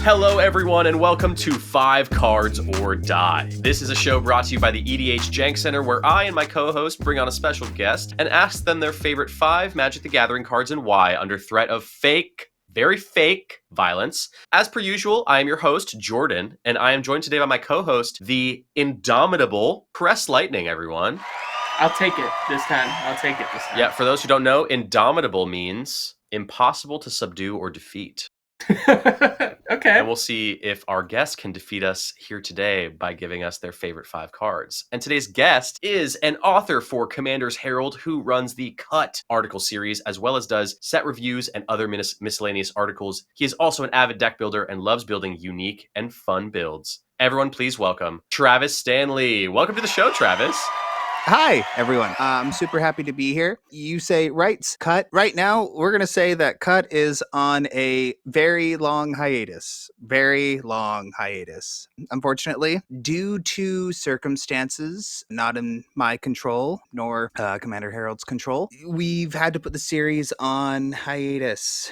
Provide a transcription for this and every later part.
Hello, everyone, and welcome to 5 Cards or Die. This is a show brought to you by the EDH Jank Center, where I and my co-host bring on a special guest and ask them their favorite 5 Magic the Gathering cards and why, under threat of very fake violence. As per usual, I am your host, Jordan, and I am joined today by my co-host, the indomitable Press Lightning, everyone. I'll take it this time. Yeah, for those who don't know, indomitable means impossible to subdue or defeat. Okay. And we'll see if our guest can defeat us here today by giving us their favorite 5 cards. And today's guest is an author for Commander's Herald who runs the Cut article series, as well as does set reviews and other miscellaneous articles. He is also an avid deck builder and loves building unique and fun builds. Everyone, please welcome Travis Stanley. Welcome to the show, Travis. Hi, everyone. I'm super happy to be here. You say rights, Cut. Right now, we're going to say that Cut is on a very long hiatus. Unfortunately, due to circumstances not in my control, nor Commander Herald's control, we've had to put the series on hiatus,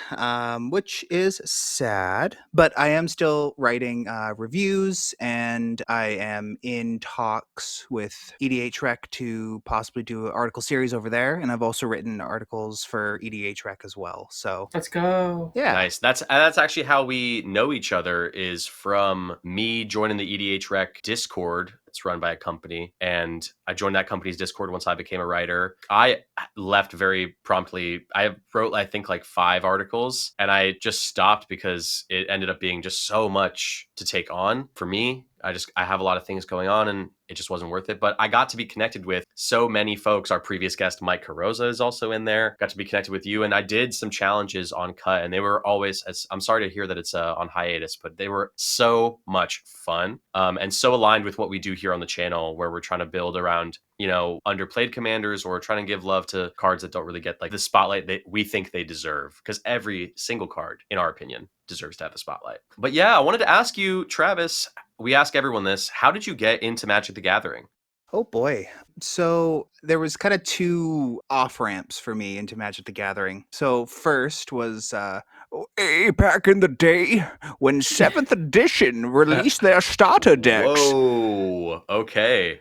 which is sad. But I am still writing reviews, and I am in talks with EDH Rec to possibly do an article series over there, and I've also written articles for EDH Rec as well. So let's go. Yeah, nice. That's actually how we know each other, is from me joining the EDH Rec Discord. It's run by a company, and I joined that company's Discord once I became a writer. I left very promptly. I wrote, I think, like 5 articles, and I just stopped because it ended up being just so much to take on for me. I have a lot of things going on, and it just wasn't worth it. But I got to be connected with so many folks. Our previous guest, Mike Carosa, is also in there. Got to be connected with you, and I did some challenges on Cut, and they were always, I'm sorry to hear that it's on hiatus, but they were so much fun, and so aligned with what we do here on the channel, where we're trying to build around, underplayed commanders, or trying to give love to cards that don't really get like the spotlight that we think they deserve, because every single card, in our opinion, deserves to have the spotlight. But yeah, I wanted to ask you, Travis, we ask everyone this, how did you get into Magic the Gathering? Oh boy. So there was kind of 2 off-ramps for me into Magic the Gathering. So first was back in the day when 7th edition released their starter decks. Whoa, okay.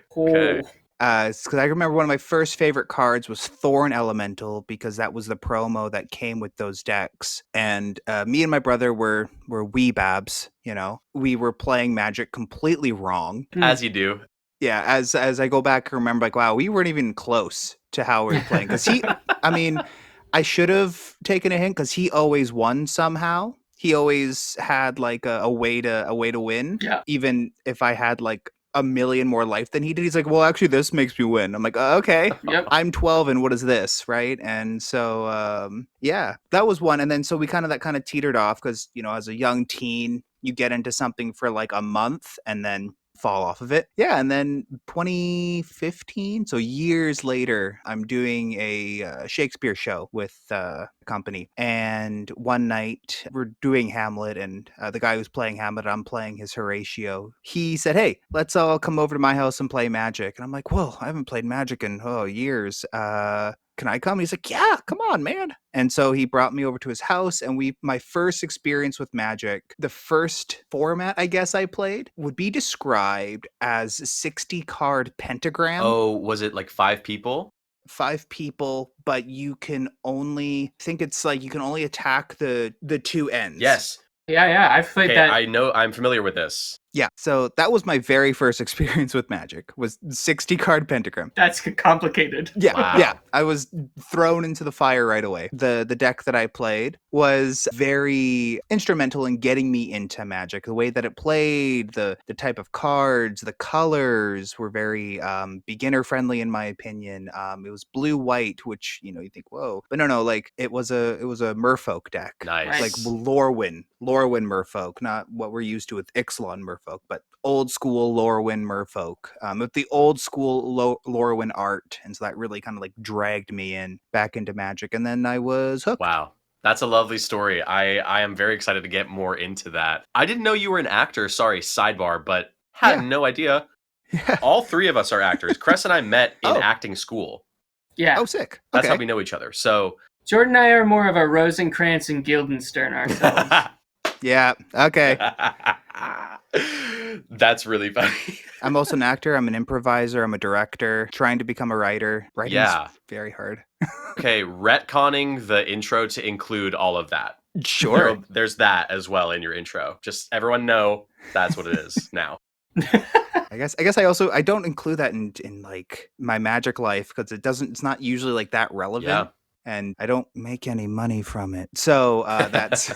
Because I remember one of my first favorite cards was Thorn Elemental, because that was the promo that came with those decks. And me and my brother were weebabs, We were playing Magic completely wrong. As you do. Yeah, as I go back and remember, like, wow, we weren't even close to how we were playing. Because I should have taken a hint, because he always won somehow. He always had like a way to win. Yeah. Even if I had like a million more life than he did, he's like, well, actually, this makes me win. I'm like, okay. Yep. I'm 12, and what is this, right? And so, yeah, that was one. And then so that kind of teetered off, because as a young teen, you get into something for like a month and then fall off of it. Yeah, and then 2015, so years later, I'm doing a Shakespeare show with a company, and one night we're doing Hamlet, and the guy who's playing Hamlet, I'm playing his Horatio. He said, hey, let's all come over to my house and play Magic. And I'm like, whoa, I haven't played Magic in years. Can I come? He's like, yeah, come on, man. And so he brought me over to his house, and my first experience with Magic, the first format I guess I played, would be described as 60 card pentagram. Oh, was it like 5 people? 5 people, but you can only attack the 2 ends. Yes. Yeah, I've played that. I know, I'm familiar with this. Yeah, so that was my very first experience with Magic, was 60 card pentagram. That's complicated. Yeah, Wow. Yeah. I was thrown into the fire right away. The deck that I played was very instrumental in getting me into Magic. The way that it played, the type of cards, the colors were very beginner friendly in my opinion. It was blue-white, which, you think, whoa. But no, like it was a Merfolk deck. Nice. Like Lorwyn Merfolk, not what we're used to with Ixalan Merfolk, but old school Lorwyn Merfolk, with the old school Lorwyn art. And so that really kind of like dragged me back into Magic, and then I was hooked. Wow. That's a lovely story. I am very excited to get more into that. I didn't know you were an actor. Sorry, sidebar, but had no idea. Yeah. All 3 of us are actors. Cress and I met in acting school. Yeah. Oh, sick. That's Okay. how we know each other. So Jordan and I are more of a Rosencrantz and Guildenstern ourselves. Yeah. Okay. That's really funny. I'm also an actor. I'm an improviser. I'm a director. Trying to become a writer. Writing's very hard. Okay, retconning the intro to include all of that. Sure. There's that as well in your intro. Just everyone know that's what it is now. I guess I don't include that in like my magic life because it's not usually like that relevant. And I don't make any money from it. So that's...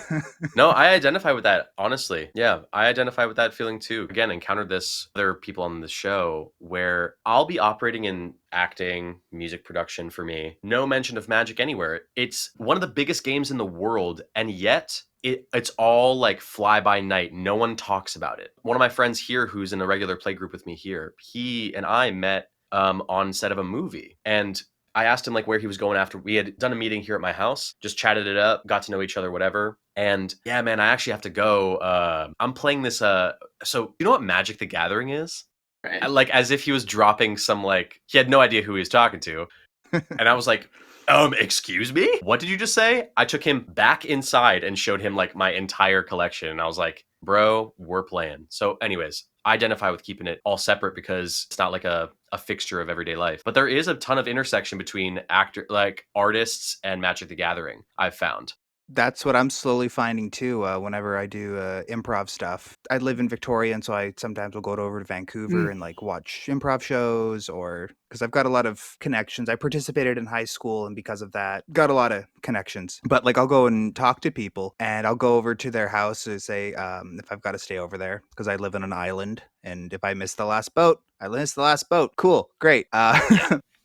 No, I identify with that, honestly. Yeah, I identify with that feeling too. Again, encountered this other people on the show where I'll be operating in acting, music production for me. No mention of magic anywhere. It's one of the biggest games in the world, and yet it's all like fly by night. No one talks about it. One of my friends here who's in a regular play group with me here, he and I met on set of a movie. And I asked him like where he was going after. We had done a meeting here at my house, just chatted it up, got to know each other, whatever. And yeah, man, I actually have to go. I'm playing this. So you know what Magic the Gathering is? Right. Like as if he was dropping some like he had no idea who he was talking to, and I was like, excuse me? What did you just say? I took him back inside and showed him like my entire collection, and I was like, bro, we're playing. So, anyways, I identify with keeping it all separate because it's not like a fixture of everyday life. But there is a ton of intersection between artists and Magic the Gathering, I've found. That's what I'm slowly finding too. Whenever I do improv stuff, I live in Victoria, and so I sometimes will go over to Vancouver and like watch improv shows, or because I've got a lot of connections. I participated in high school, and because of that, got a lot of connections. But like, I'll go and talk to people, and I'll go over to their house and say if I've got to stay over there because I live on an island, and if I miss the last boat, I missed the last boat. Cool, great.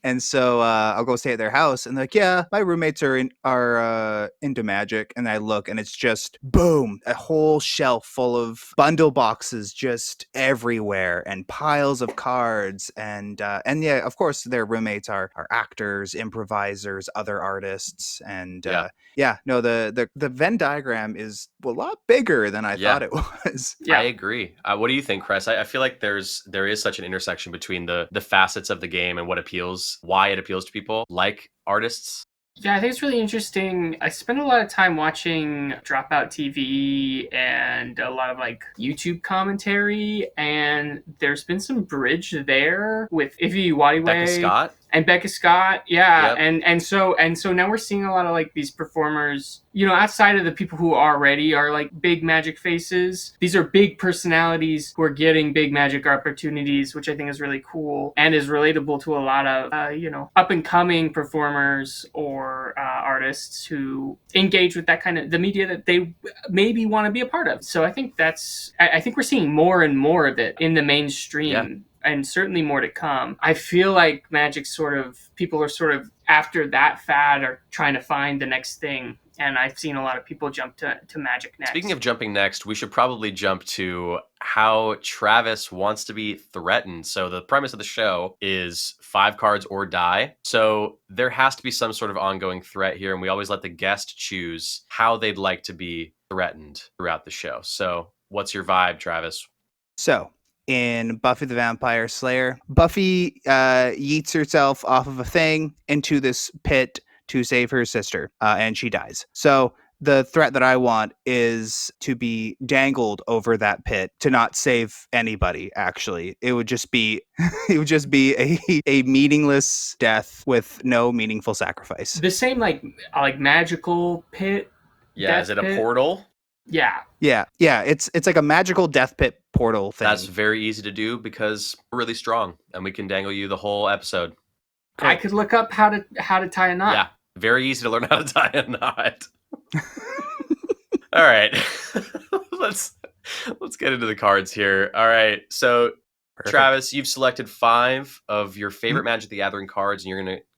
And so I'll go stay at their house, and they're like, yeah, my roommates are into magic. And I look, and it's just boom, a whole shelf full of bundle boxes just everywhere, and piles of cards, and yeah, of course, their roommates are actors, improvisers, other artists, and the Venn diagram is a lot bigger than I thought it was. I agree. What do you think, Chris? I feel like there is such an intersection between the facets of the game and why it appeals to people like artists. Yeah, I think it's really interesting. I spend a lot of time watching Dropout TV and a lot of like YouTube commentary, and there's been some bridge there with Ify Wadiwe. Becca Scott? And Becca Scott, yeah. Yep. And so now we're seeing a lot of like these performers, outside of the people who already are like big magic faces. These are big personalities who are getting big magic opportunities, which I think is really cool and is relatable to a lot of up and coming performers or artists who engage with that kind of the media that they maybe want to be a part of. So I think I think we're seeing more and more of it in the mainstream. Yeah. And certainly more to come. I feel like magic people are sort of after that fad are trying to find the next thing. And I've seen a lot of people jump to magic next. Speaking of jumping next, we should probably jump to how Travis wants to be threatened. So the premise of the show is 5 cards or die. So there has to be some sort of ongoing threat here. And we always let the guest choose how they'd like to be threatened throughout the show. So what's your vibe, Travis? So in Buffy the Vampire Slayer, Buffy yeets herself off of a thing into this pit to save her sister, and she dies. So the threat that I want is to be dangled over that pit to not save anybody. Actually, it would just be a meaningless death with no meaningful sacrifice. The same like magical pit. Yeah, is it a portal? Yeah. It's like a magical death pit portal thing. That's very easy to do because we're really strong and we can dangle you the whole episode. Great. I could look up how to tie a knot. Yeah, very easy to learn how to tie a knot. All right, let's get into the cards here. All right, so perfect. Travis, you've selected 5 of your favorite Magic the Gathering cards, and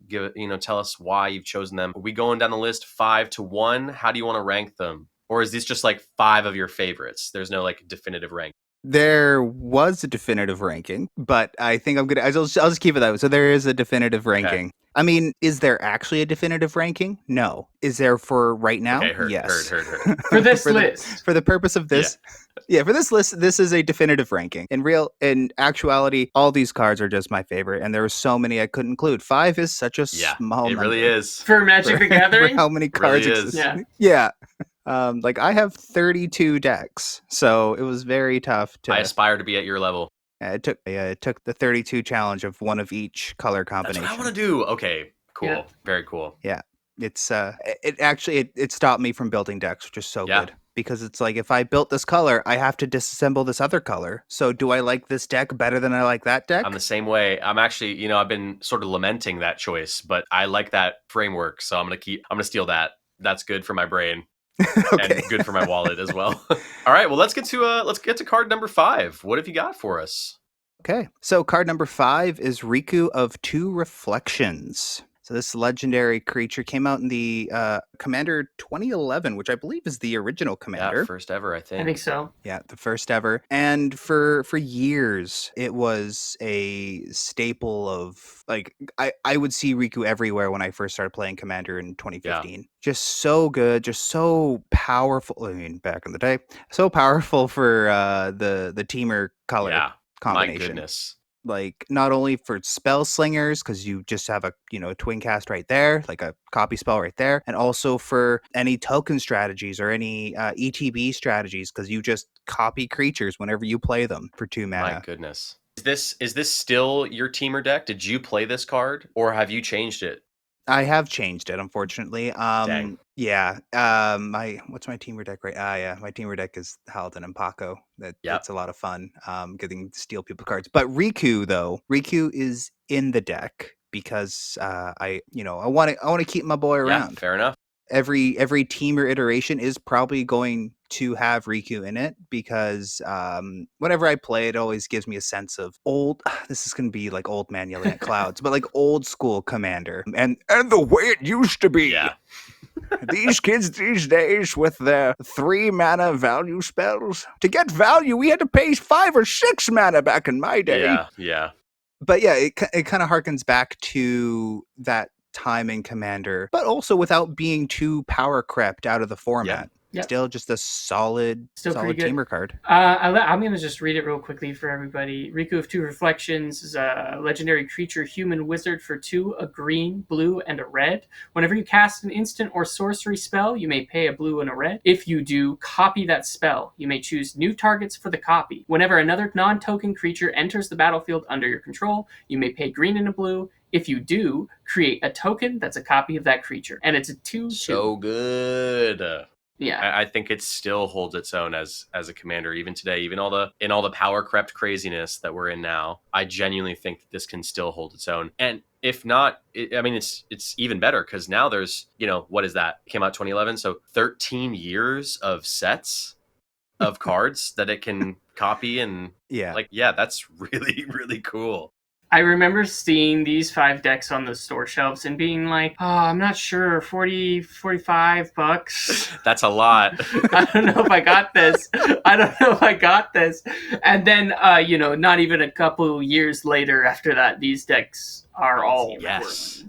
you're gonna tell us why you've chosen them. Are we going down the list 5 to 1? How do you want to rank them? Or is this just like 5 of your favorites? There's no like definitive rank. There was a definitive ranking, but I think I'll just keep it that way. So there is a definitive ranking. Okay. I mean, is there actually a definitive ranking? No. Is there for right now? Okay, yes. Heard. For this list. For the purpose of this. Yeah, for this list, this is a definitive ranking. In actuality, all these cards are just my favorite, and there were so many I couldn't include. 5 is such a small number. It really is. For Magic the Gathering? For how many cards really exist. Is. Yeah. Like I have 32 decks, so it was very tough I to. aspire to be at your level. It took the 32 challenge of one of each color That's what I want combination. to do. Okay, cool. Yeah. Very cool. Yeah, it's it actually it stopped me from building decks, which is so Yeah. good because it's like if I built this color, I have to disassemble this other color. So do I like this deck better than I like that deck? I'm the same way. I'm actually, I've been sort of lamenting that choice, but I like that framework, so I'm gonna steal that. That's good for my brain Okay. and good for my wallet as well. All right, well let's get to card number 5. What have you got for us? Okay, so card number 5 is Riku of Two Reflections. So this legendary creature came out in the Commander 2011, which I believe is the original Yeah, Commander. first ever, I I think. think so. Yeah, the first ever. And for years, it was a staple of like I would see Riku everywhere when I first started playing Commander in 2015. Just so good, just so powerful. I mean, back in the day, so powerful for the teamer color Yeah. My combination. goodness. Like not only for spell slingers because you just have a twin cast right there, like a copy spell right there, and also for any token strategies or any ETB strategies because you just copy creatures whenever you play them for 2 My mana. goodness. Is this still your teamer deck? Did you play this card or have you changed it? I have changed it, unfortunately. Dang. Yeah. My what's my teamer deck right? Yeah, my teamer deck is Halden and Paco. Yep. It's a lot of fun. Getting to steal people cards. But Riku is in the deck because I want to keep my boy Yeah, around. fair enough. Every teamer iteration is probably going to have Riku in it because whenever I play, it always gives me a sense of old. This is going to be like old man yelling at clouds, but like old school Commander and the way it used to be. Yeah. These kids these days with their 3 mana value spells. To get value, we had to pay 5 or 6 mana back in my day. Yeah, yeah. But yeah, it kind of harkens back to that time in Commander, but also without being too power crept out of the format. Yep. Still just a solid pretty good. teamer card. I'm going to just read it real quickly for everybody. Riku of Two Reflections is a legendary creature, human wizard for 2, a green, blue, and a red. Whenever you cast an instant or sorcery spell, you may pay a blue and a red. If you do, copy that spell. You may choose new targets for the copy. Whenever another non-token creature enters the battlefield under your control, you may pay green and a blue. If you do, create a token that's a copy of that creature. And it's a 2/2. So good. Yeah. I think it still holds its own as a commander even today, even all the power crept craziness that we're in now. I genuinely think that this can still hold its own. And if not, it's even better because now there's, what is that? It came out 2011, so 13 years of sets of cards that it can copy and that's really, really cool. I remember seeing these 5 decks on the store shelves and being like, oh, I'm not sure, 40, 45 bucks. That's a lot. I don't know if I got this. And then, not even a couple years later after that, these decks are all worth.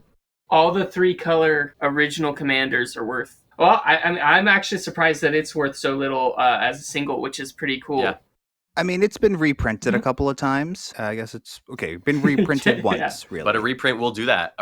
All the 3-color original commanders are worth. Well, I'm actually surprised that it's worth so little as a single, which is pretty cool. Yeah. I mean, it's been reprinted a couple of times. I guess it's okay. Been reprinted once, really. But a reprint will do that.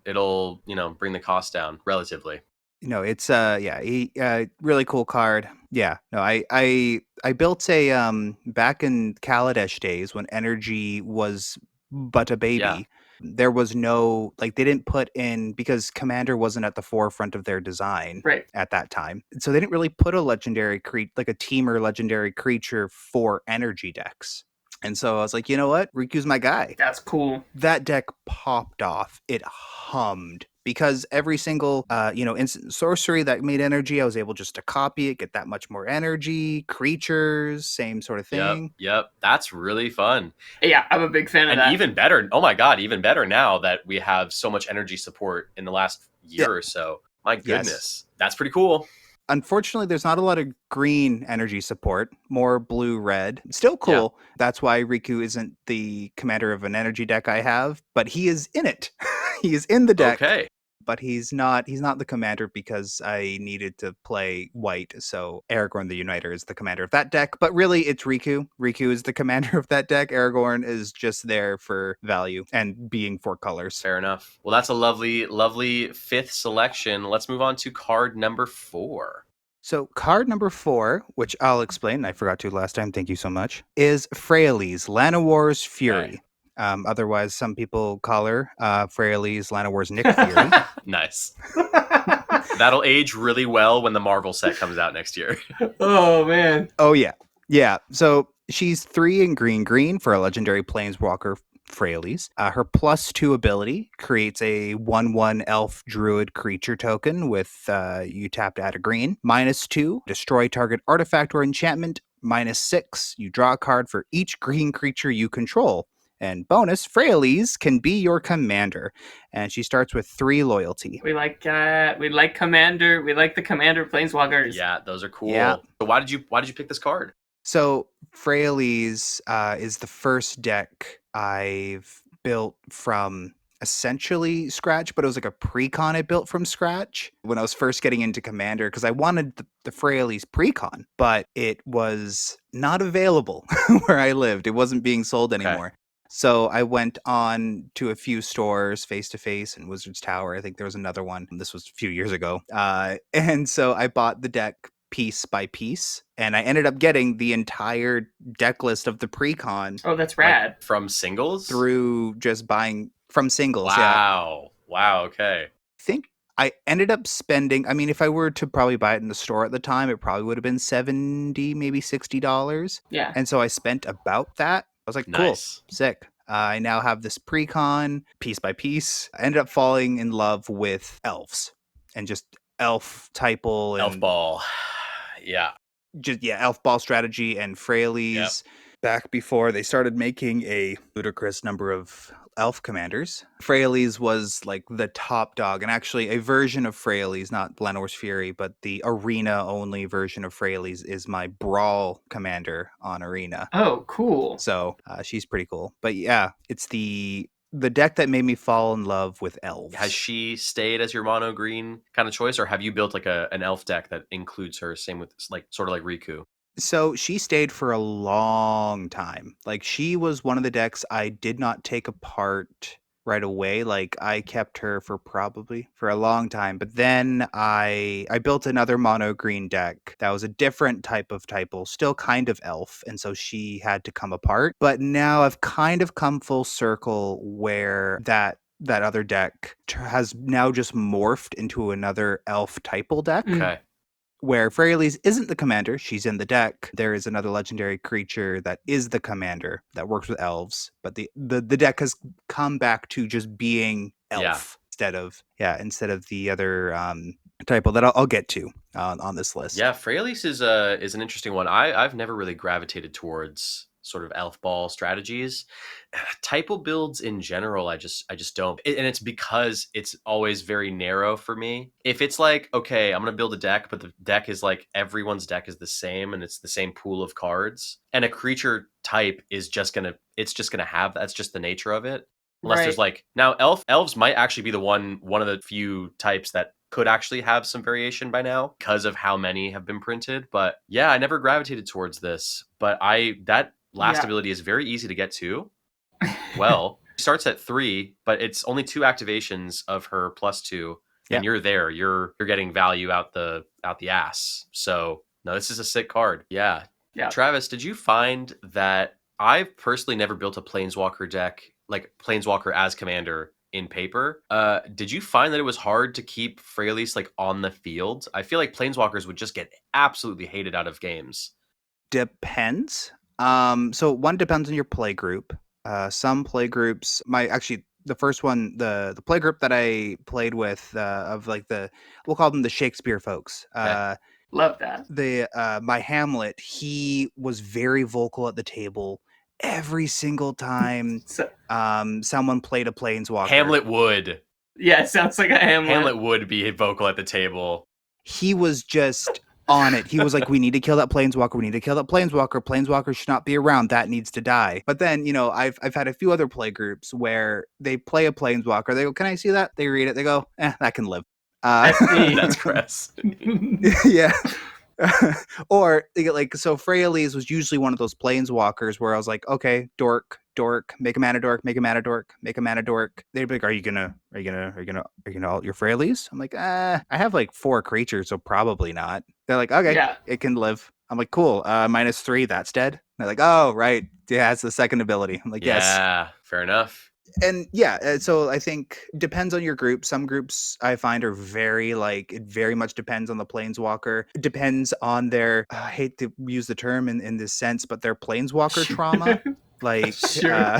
It'll, bring the cost down relatively. It's really cool card. Yeah. No, I built a back in Kaladesh days when energy was but a baby. Yeah. There was no they didn't put in because Commander wasn't at the forefront of their design at that time. So they didn't really put a legendary like a teamer legendary creature for energy decks. And so I was like, you know what? Riku's my guy. That's cool. That deck popped off. It hummed. Because every single, instant sorcery that made energy, I was able just to copy it, get that much more energy, creatures, same sort of thing. Yep. That's really fun. Yeah, I'm a big fan of that. And even better, oh my God, even better now that we have so much energy support in the last year or so. My goodness. That's pretty cool. Unfortunately, there's not a lot of green energy support, more blue-red. Still cool. Yeah. That's why Riku isn't the commander of an energy deck I have, but he is in it. He is in the deck. Okay. But he's not the commander because I needed to play white, so Aragorn the Uniter is the commander of that deck. But really, it's Riku. Riku is the commander of that deck. Aragorn is just there for value and being 4 colors. Fair enough. Well, that's a lovely, lovely 5th selection. Let's move on to card number 4. So card number 4, which I'll explain, I forgot to last time, thank you so much, is Freyalise, Llanowar's Fury. Otherwise, some people call her Freyalise, Llanowar's Nick Fury. Nice. That'll age really well when the Marvel set comes out next year. Oh, man. Oh, yeah. Yeah. So she's 3 in green for a legendary planeswalker, Freyalise. Her +2 ability creates a 1/1 elf druid creature token with you tap to add a green. -2, destroy target artifact or enchantment. -6, you draw a card for each green creature you control. And bonus, Freyalise can be your commander. And she starts with 3 loyalty. We like Commander. We like the Commander Planeswalkers. Yeah, those are cool. Yeah. So why did you pick this card? So Freyalise is the first deck I've built from essentially scratch, but it was like a pre-con I built from scratch when I was first getting into Commander, because I wanted the Freyalise pre-con, but it was not available where I lived. It wasn't being sold anymore. So I went on to a few stores, Face to Face and Wizard's Tower. I think there was another one. This was a few years ago. And so I bought the deck piece by piece, and I ended up getting the entire deck list of the pre-con. Oh, that's rad. Like, from singles? Through just buying from singles. Wow. Wow, okay. I think I ended up spending, I mean, if I were to probably buy it in the store at the time, it probably would have been $70, maybe $60. Yeah. And so I spent about that. I was like, cool, Nice. sick. I now have this pre-con piece by piece. I ended up falling in love with elves and just elf typal and Elf ball. Yeah. just elf ball strategy and Freyalise. Back before they started making a ludicrous number of elf commanders, Freyalise was like the top dog, and actually a version of Freyalise, not Llanowar's Fury, but the arena only version of Freyalise is my brawl commander on arena. Oh, cool. So she's pretty cool. But yeah, it's the deck that made me fall in love with elves. Has she stayed as your mono green kind of choice, or have you built like an elf deck that includes her? Same with like sort of like Riku. So she stayed for a long time. Like, she was one of the decks I did not take apart right away. Like, I kept her for a long time. But then I built another mono green deck that was a different type of typal, still kind of elf, and so she had to come apart. But now I've kind of come full circle where that other deck has now just morphed into another elf typal deck. Okay. Where Freyalise isn't the commander, she's in the deck. There is another legendary creature that is the commander that works with elves, but the deck has come back to just being elf instead of the other typo that I'll get to on this list. Yeah, Freyalise is an interesting one. I've never really gravitated towards sort of elf ball strategies. Typal builds in general, I just don't. And it's because it's always very narrow for me. If it's like, okay, I'm going to build a deck, but the deck is like everyone's deck is the same and it's the same pool of cards, and a creature type is just going to have, that's just the nature of it. Unless there's like, now elves might actually be one of the few types that could actually have some variation by now because of how many have been printed. But yeah, I never gravitated towards this, but that last ability is very easy to get to. Well, it starts at 3, but it's only 2 activations of her +2, and you're there. You're getting value out the ass. So no, this is a sick card. Yeah. Travis, did you find that I've personally never built a Planeswalker deck, like Planeswalker as commander in paper? Did you find that it was hard to keep Freyalise like on the field? I feel like Planeswalkers would just get absolutely hated out of games. Depends. So one depends on your play group. Some play groups, the first one, the play group that I played with, of like we'll call them the Shakespeare folks. Love that. My Hamlet, he was very vocal at the table every single time someone played a Planeswalker. Hamlet would. Yeah, it sounds like a Hamlet. Hamlet would be vocal at the table. He was just on it. He was like, we need to kill that Planeswalker. We need to kill that Planeswalker. Planeswalker should not be around. That needs to die. But then, I've had a few other play groups where they play a Planeswalker. They go, can I see that? They read it. They go, that can live. That's me. That's Chris. Yeah. Or they get like, so Freyalise was usually one of those Planeswalkers where I was like, okay, dork, dork, make a mana dork, make a mana dork, make a mana dork. They'd be like, are you gonna alt your Freyalies? I'm like, I have like 4 creatures, so probably not. They're like, okay, Yeah. it can live. I'm like, cool. -3, that's dead. They're like, oh right, yeah, it's the second ability. I'm like, yes. Yeah, fair enough. And yeah, so I think depends on your group. Some groups I find are very like, it very much depends on the planeswalker. It depends on their, I hate to use the term in this sense, but their planeswalker trauma. Like, Sure.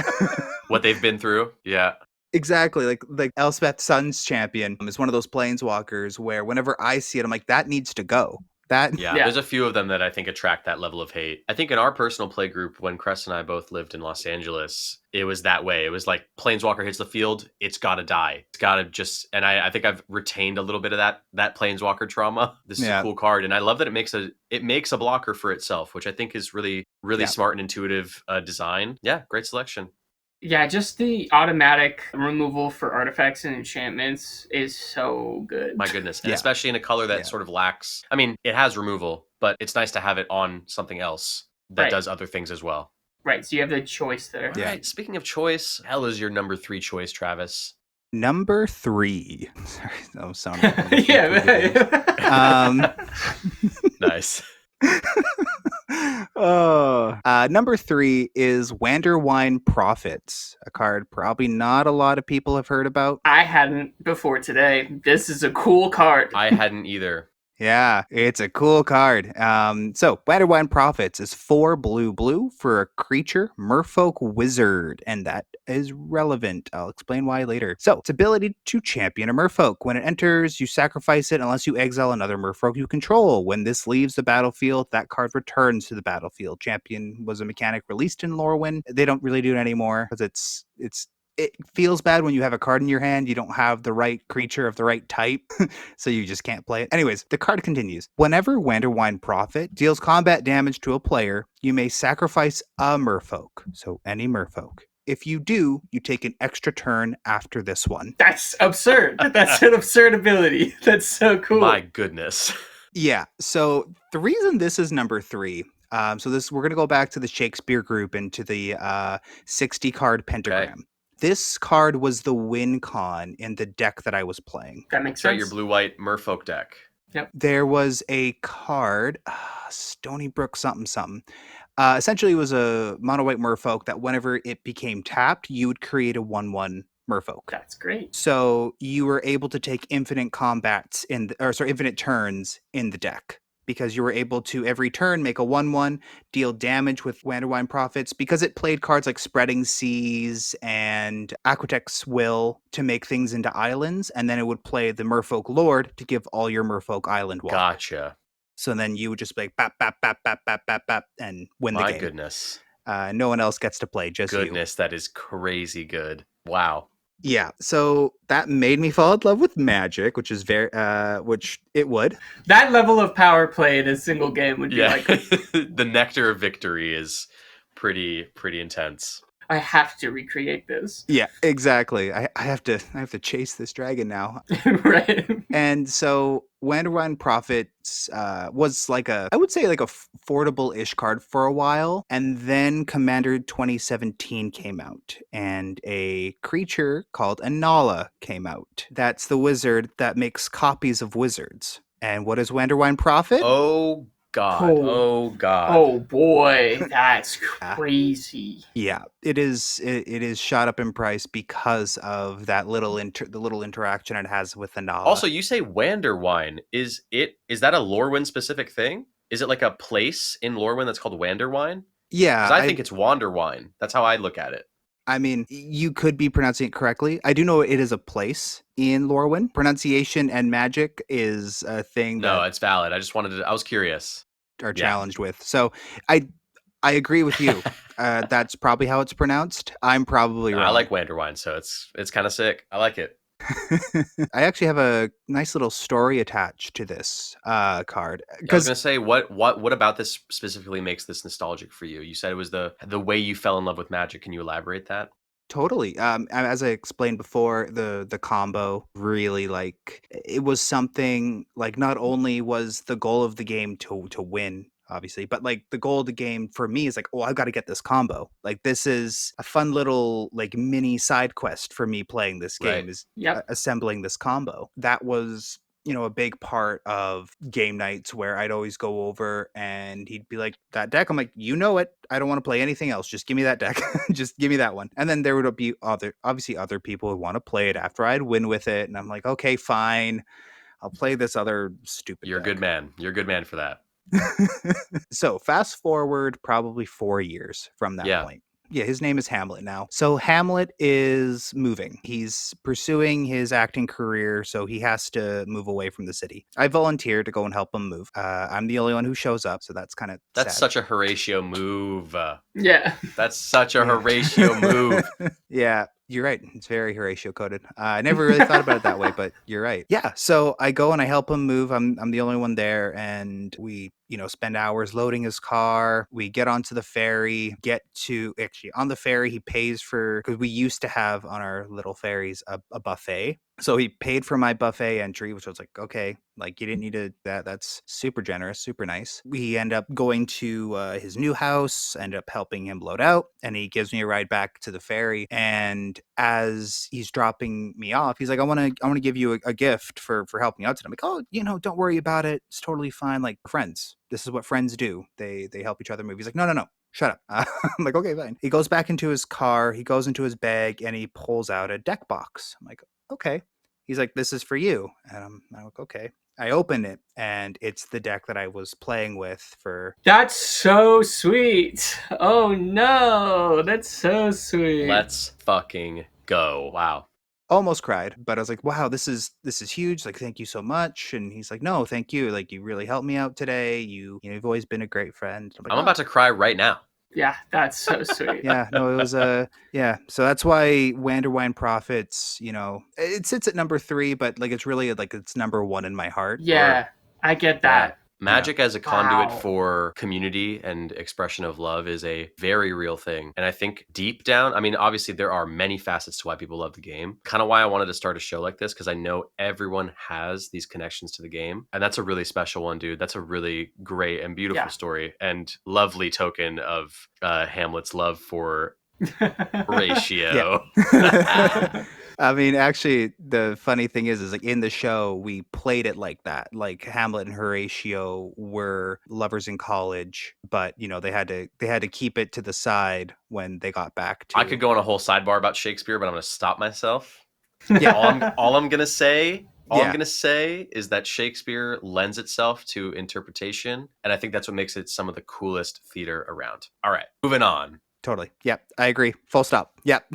What they've been through. Yeah. exactly. Like Elspeth Sun's champion is one of those planeswalkers where whenever I see it, I'm like, that needs to go. That Yeah, Yeah. there's a few of them that I think attract that level of hate. I think in our personal play group, when Cress and I both lived in Los Angeles, it was that way. It was like Planeswalker hits the field, it's got to die. It's got to just, and I think I've retained a little bit of that Planeswalker trauma. This is Yeah. a cool card, and I love that it makes a blocker for itself, which I think is really Yeah. smart and intuitive design. Yeah, great selection. Yeah, just the automatic removal for artifacts and enchantments is so good. My goodness, and Yeah. especially in a color that Yeah. sort of lacks. I mean, it has removal, but it's nice to have it on something else that Right. does other things as well. Right, so you have the choice there. All right. Speaking of choice, hell is your number 3 choice, Travis? Number 3. Sorry, that was sounding Yeah. Nice. Number 3 is Wanderwine Prophets, a card probably not a lot of people have heard about. I hadn't before today. This is a cool card. I hadn't either. Yeah, it's a cool card. So Wanderwine Prophets is 4 blue for a creature, merfolk wizard, and that is relevant. I'll explain why later. So its ability to champion a merfolk. When it enters, you sacrifice it unless you exile another merfolk you control. When this leaves the battlefield, that card returns to the battlefield. Champion was a mechanic released in Lorwyn. They don't really do it anymore because it feels bad when you have a card in your hand, you don't have the right creature of the right type, so you just can't play it. Anyways, the card continues. Whenever Wanderwine Prophet deals combat damage to a player, you may sacrifice a merfolk, so any merfolk. If you do, you take an extra turn after this one. That's absurd. That's an absurd ability. That's so cool. My goodness. Yeah, so the reason this is number 3, we're going to go back to the Shakespeare group and to the 60 card pentagram. Okay. This card was the win con in the deck that I was playing. That makes Try sense. your blue-white merfolk deck. Yep. There was a card, Stony Brook something. Essentially, it was a mono-white merfolk that whenever it became tapped, you would create a 1/1 merfolk. That's great. So you were able to take infinite infinite turns in the deck, because you were able to every turn make a 1/1, deal damage with Wanderwine Prophets, because it played cards like Spreading Seas and Aquitect's Will to make things into islands, and then it would play the Merfolk Lord to give all your Merfolk Island walk. Gotcha. So then you would just be like bap, bap, bap, bap, bap, bap, bap, and win the My game. goodness. No one else gets to play, just you. Goodness, that is crazy good. Wow. Yeah, so that made me fall in love with Magic, which is which it would. That level of power play in a single game would be like, The nectar of victory is pretty intense. I have to recreate this. Yeah, exactly. I have to chase this dragon now. Right. And so Wanderwine Prophets was like I would say like a affordable-ish card for a while, and then Commander 2017 came out, and a creature called Anala came out. That's the wizard that makes copies of wizards. And what is Wanderwine Prophet? Oh God. Oh God. Oh boy, that's crazy. Yeah, it is. It is shot up in price because of that the little interaction it has with Anala. Also, you say Wanderwine. Is that a Lorwyn specific thing? Is it like a place in Lorwyn that's called Wanderwine? Yeah, Because I think it's Wanderwine. That's how I look at it. I mean, you could be pronouncing it correctly. I do know it is a place in Lorwyn. Pronunciation and magic is a thing No, that it's valid. I was curious. are challenged with. So I agree with you. That's probably how it's pronounced. I'm probably wrong. I like Wanderwine, so it's kind of sick. I like it. I actually have a nice little story attached to this card. I was gonna say, what about this specifically makes this nostalgic for you? You said it was the way you fell in love with Magic. Can you elaborate that? Totally. As I explained before, the combo really, like, it was something like, not only was the goal of the game to win, obviously, but like the goal of the game for me is like, oh, I've got to get this combo. Like this is a fun little like mini side quest for me playing this Right. game is Yep. assembling this combo. That was, you know, a big part of game nights where I'd always go over and he'd be like, that deck. I'm like, you know it. I don't want to play anything else. Just give me that deck. Just give me that one. And then there would be obviously other people who want to play it after I'd win with it. And I'm like, okay, fine. I'll play this other stupid You're a deck. good man. You're a good man for that. So fast forward probably 4 years from that point. Yeah, his name is Hamlet now. So Hamlet is moving. He's pursuing his acting career, so he has to move away from the city. I volunteer to go and help him move. I'm the only one who shows up, so that's kind of That's sad. such a Horatio move. Yeah. That's such a Horatio move. Yeah, you're right. It's very Horatio coded. I never really thought about it that way, but you're right. Yeah, so I go and I help him move. I'm the only one there, and we, you know, spend hours loading his car. We get onto the ferry, actually on the ferry, he pays for, because we used to have on our little ferries a buffet. So he paid for my buffet entry, which was like, okay, like you didn't need to, that's super generous, super nice. We end up going to his new house, end up helping him load out, and he gives me a ride back to the ferry. And as he's dropping me off, he's like, I want to give you a gift for helping out today. I'm like, oh, you know, don't worry about it. It's totally fine. Like friends. This is what friends do. They help each other move. He's like, no. Shut up. I'm like, okay, fine. He goes back into his car. He goes into his bag and he pulls out a deck box. I'm like, okay. He's like, this is for you. And I'm like, okay. I open it and it's the deck that I was playing with for. That's so sweet. Oh no, that's so sweet. Let's fucking go. Wow. Almost cried, but I was like, wow, this is huge. Like, thank you so much. And he's like, no, thank you. Like, you really helped me out today. You've always been a great friend. I'm like, I'm about to cry right now. Yeah, that's so sweet. Yeah, no, it was yeah. So that's why Wanderwine Profits, you know, it sits at number 3, but like it's really like it's number 1 in my heart. Yeah, I get that. Magic as a conduit Wow. for community and expression of love is a very real thing. And I think deep down, I mean, obviously there are many facets to why people love the game. Kind of why I wanted to start a show like this, because I know everyone has these connections to the game. And that's a really special one, dude. That's a really great and beautiful story and lovely token of Hamlet's love for Horatio. I mean, actually, the funny thing is like in the show, we played it like that. Like Hamlet and Horatio were lovers in college, but you know, they had to keep it to the side when they got back to. I could go on a whole sidebar about Shakespeare, but I'm going to stop myself. Yeah. All I'm going to say is that Shakespeare lends itself to interpretation, and I think that's what makes it some of the coolest theater around. All right, moving on. Totally. Yep, I agree. Full stop. Yep.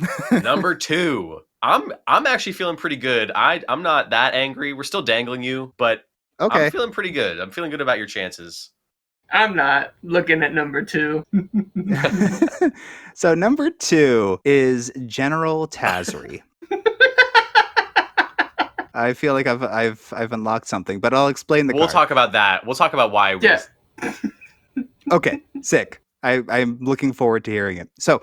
Number 2. I'm actually feeling pretty good. I'm not that angry. We're still dangling you, but okay. I'm feeling pretty good. I'm feeling good about your chances. I'm not looking at number 2. So number 2 is General Tazri. I feel like I've unlocked something, but I'll explain the We'll card. talk about that. We'll talk about why. Yeah. Okay, sick. I'm looking forward to hearing it. So,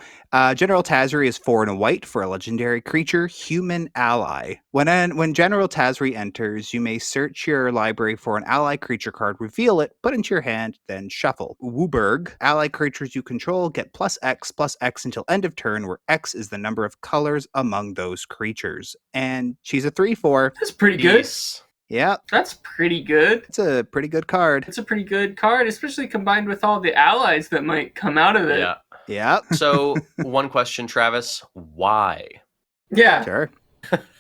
General Tazri is 4 and a white for a legendary creature, human ally. When General Tazri enters, you may search your library for an ally creature card, reveal it, put into your hand, then shuffle. Wooburg, ally creatures you control get +X until end of turn, where X is the number of colors among those creatures. And she's a 3/4. That's pretty good. Peace. Yeah, That's pretty good. it's a pretty good card. It's a pretty good card, especially combined with all the allies that might come out of it. Yeah. Yeah. So, one question, Travis. Why? Yeah. Sure.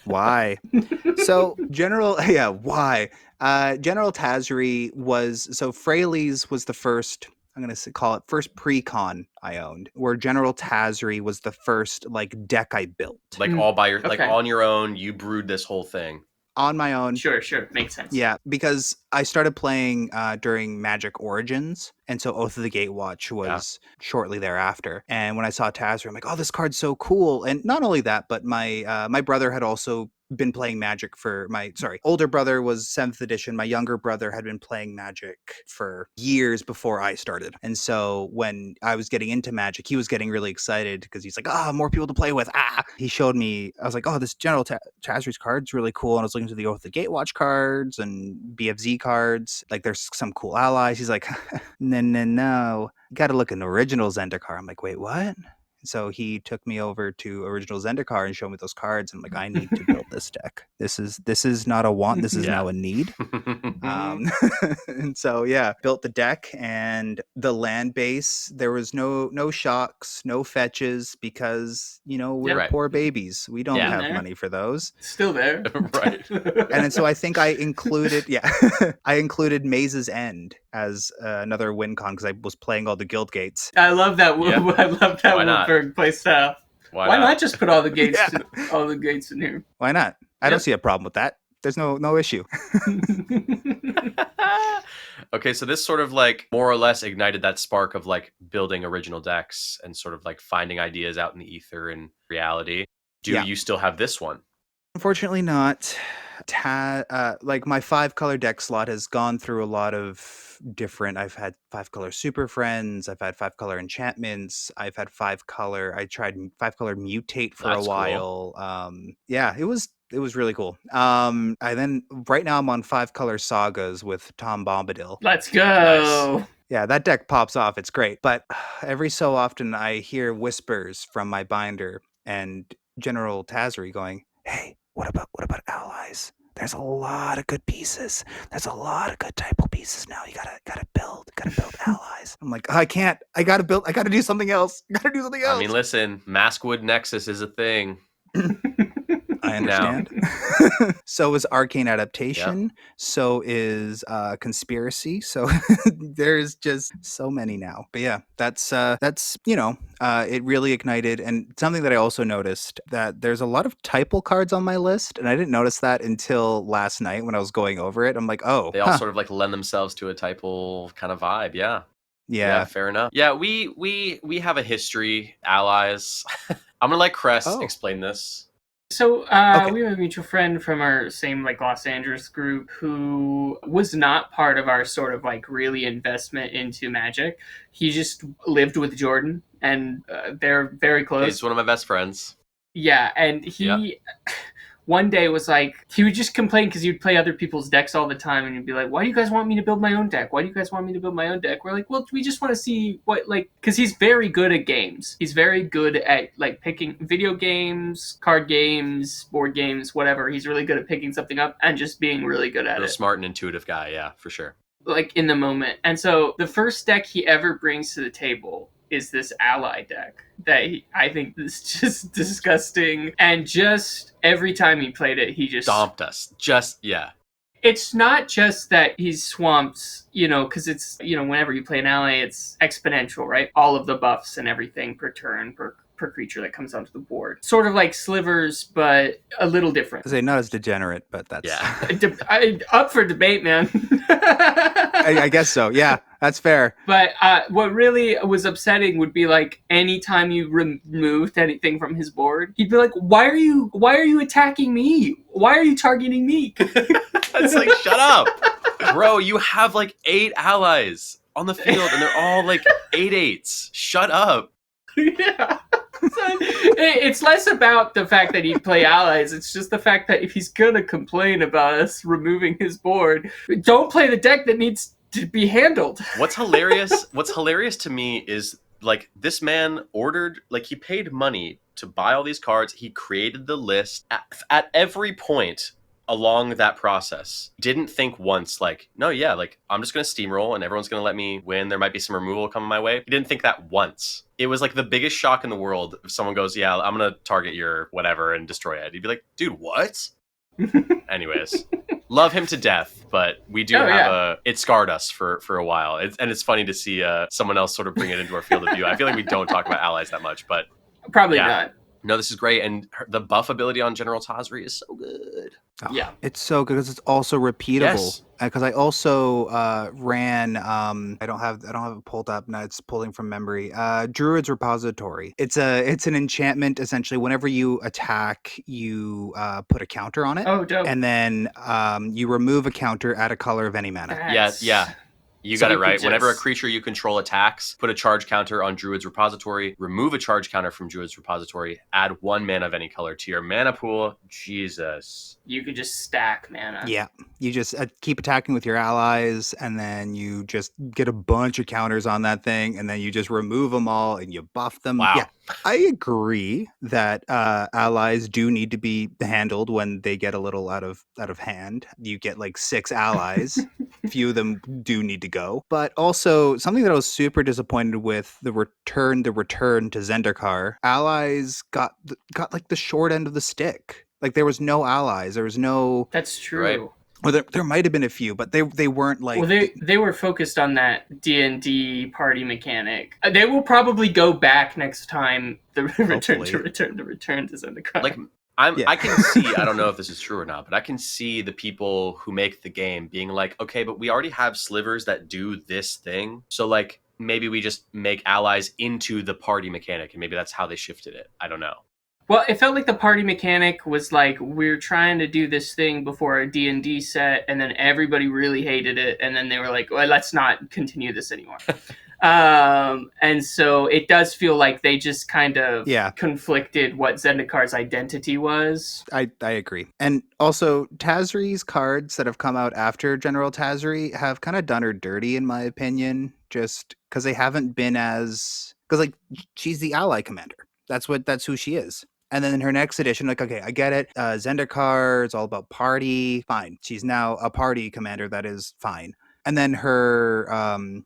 Why? So why? General Tazri Fraley's was the first, I'm going to call it first pre-con I owned, where General Tazri was the first like deck I built. Like all by your, like Okay. on your own, you brewed this whole thing. On my own. Sure. Makes sense. Yeah, because I started playing during Magic Origins, and so Oath of the Gatewatch was shortly thereafter. And when I saw Tazri, I'm like, oh, this card's so cool. And not only that, but my brother had also been playing Magic for older brother was 7th edition. My younger brother had been playing Magic for years before I started. And so when I was getting into Magic, he was getting really excited because he's like, more people to play with. He showed me, I was like, this General Tazri's card's really cool. And I was looking to the Oath of the Gatewatch cards and BFZ cards. Like, there's some cool allies. He's like, no. Got to look at an original Zendikar. I'm like, wait, what? So he took me over to original Zendikar and showed me those cards. And I'm like, I need to build this deck. This is not a want. This is now a need. And so, built the deck and the land base. There was no shocks, no fetches because, we're poor babies. We don't have money for those. Still there. Right. And so I think I included, I included Maze's End as another win con because I was playing all the guild gates. I love that. I love that Woodburn play style. Why not just put all the gates all the gates in here? Why not? I don't see a problem with that. There's no issue. Okay, so this sort of like more or less ignited that spark of like building original decks and sort of like finding ideas out in the ether and reality. Do you still have this one? Unfortunately not. Like my 5-color deck slot has gone through a lot of different. I've had 5-color Super Friends. I've had 5-color enchantments. I've had 5-color. I tried 5-color Mutate for a while. Cool. It was really cool. Right now I'm on 5-color Sagas with Tom Bombadil. Let's go. Nice. Yeah, that deck pops off. It's great. But every so often I hear whispers from my binder and General Tazri going, "Hey, what about allies? There's a lot of good pieces. There's a lot of good typo pieces now. You gotta build allies." I'm like, I can't. I gotta do something else. I mean, listen, Maskwood Nexus is a thing. I understand. So is Arcane Adaptation. Yep. So is Conspiracy. So there's just so many now. But yeah, that's it really ignited. And something that I also noticed that there's a lot of typo cards on my list, and I didn't notice that until last night when I was going over it. I'm like, they all sort of like lend themselves to a typo kind of vibe. Yeah, fair enough. Yeah, we have a history, allies. I'm gonna let Cress explain this. So we have a mutual friend from our same like Los Angeles group who was not part of our sort of like really investment into Magic. He just lived with Jordan, and they're very close. He's one of my best friends. Yeah, and he one day was like, he would just complain because he would play other people's decks all the time, and he'd be like, "Why do you guys want me to build my own deck? Why do you guys want me to build my own deck?" We're like, "Well, we just want to see what, like," because he's very good at games. He's very good at like picking video games, card games, board games, whatever. He's really good at picking something up and just being really good at it. Smart and intuitive guy, yeah, for sure. Like in the moment. And so the first deck he ever brings to the table is this ally deck that I think is just disgusting. And just every time he played it, he just stomped us. It's not just that he swamps, because it's, whenever you play an ally, it's exponential, right? All of the buffs and everything per turn, per creature that comes onto the board. Sort of like Slivers, but a little different. I say not as degenerate, but that's... Yeah. Up for debate, man. I guess so. Yeah, that's fair. But what really was upsetting would be like anytime you removed anything from his board, he'd be like, why are you attacking me? Why are you targeting me? It's like, shut up. Bro, you have like 8 allies on the field and they're all like 8/8s. Shut up. Yeah. It's less about the fact that he'd play allies. It's just the fact that if he's gonna complain about us removing his board, don't play the deck that needs to be handled. What's hilarious to me is like this man ordered, like he paid money to buy all these cards. He created the list at every point along that process. Didn't think once like, no, yeah, like I'm just going to steamroll and everyone's going to let me win. There might be some removal coming my way. He didn't think that once. It was like the biggest shock in the world if someone goes, yeah, I'm going to target your whatever and destroy it. He'd be like, dude, what? Anyways, love him to death, but we do it scarred us for a while. It's funny to see someone else sort of bring it into our field of view. I feel like we don't talk about allies that much, but probably not. No, this is great. And the buff ability on General Tazri is so good. Oh, Yeah. it's so good because it's also repeatable. Yes. Because I also ran. I don't have it pulled up now. It's pulling from memory. Druid's Repository. It's an enchantment essentially. Whenever you attack, you put a counter on it, Oh, dope. and then you remove a counter, add a color of any mana. Yeah. You So got it you could right. Whenever a just- creature you control attacks, put a charge counter on Druid's Repository, remove a charge counter from Druid's Repository, add 1 mana of any color to your mana pool. Jesus. You could just stack mana. Yeah, you just keep attacking with your allies, and then you just get a bunch of counters on that thing, and then you just remove them all and you buff them. Wow. Yeah, I agree that allies do need to be handled when they get a little out of hand. You get like 6 allies. Few of them do need to go. But also something that I was super disappointed with the return to Zendikar. Allies got like the short end of the stick. Like there was no allies. There was no. That's true. Right. Or there might have been a few, but they weren't like. Well, they were focused on that D&D party mechanic. They will probably go back next time the return to Zendikar. Like, I can see, I don't know if this is true or not, but I can see the people who make the game being like, okay, but we already have slivers that do this thing. So like maybe we just make allies into the party mechanic, and maybe that's how they shifted it. I don't know. Well, it felt like the party mechanic was like, we're trying to do this thing before a D&D set, and then everybody really hated it, and then they were like, well, let's not continue this anymore. And so it does feel like they just kind of conflicted what Zendikar's identity was. I agree. And also, Tazri's cards that have come out after General Tazri have kind of done her dirty, in my opinion, just because they haven't been as... Because, like, she's the ally commander. That's who she is. And then in her next edition, like, okay, I get it. Zendikar, it's all about party. Fine. She's now a party commander. That is fine. And then her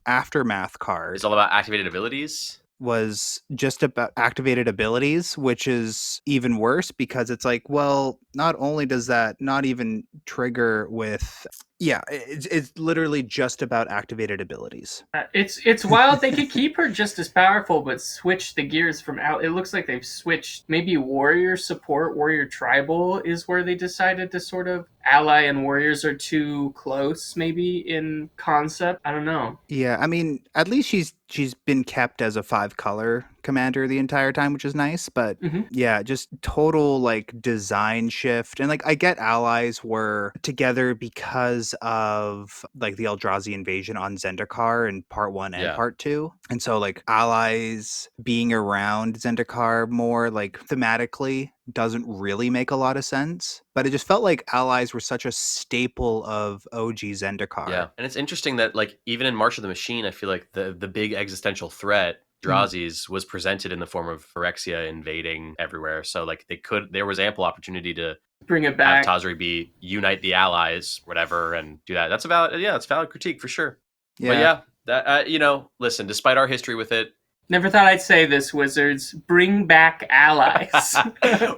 Aftermath card... It's all about activated abilities? Was just about activated abilities, which is even worse because it's like, well, not only does that not even trigger with... Yeah, it's literally just about activated abilities. It's wild. They could keep her just as powerful, but switch the gears from out. It looks like they've switched. Maybe warrior support, warrior tribal is where they decided to sort of ally and warriors are too close, maybe in concept. I don't know. Yeah, I mean, at least she's been kept as a 5-color commander the entire time, which is nice. But yeah, just total like design shift. And like I get allies were together because of like the Eldrazi invasion on Zendikar in part 1 and part 2. And so like allies being around Zendikar more like thematically doesn't really make a lot of sense. But it just felt like allies were such a staple of OG Zendikar. Yeah. And it's interesting that like even in March of the Machine, I feel like the big existential threat Eldrazi's was presented in the form of Phyrexia invading everywhere. So like there was ample opportunity to bring it back. Have Tazri be unite the allies, whatever, and do that. That's it's valid critique for sure. Yeah. But yeah, that listen, despite our history with it, never thought I'd say this, Wizards. Bring back allies.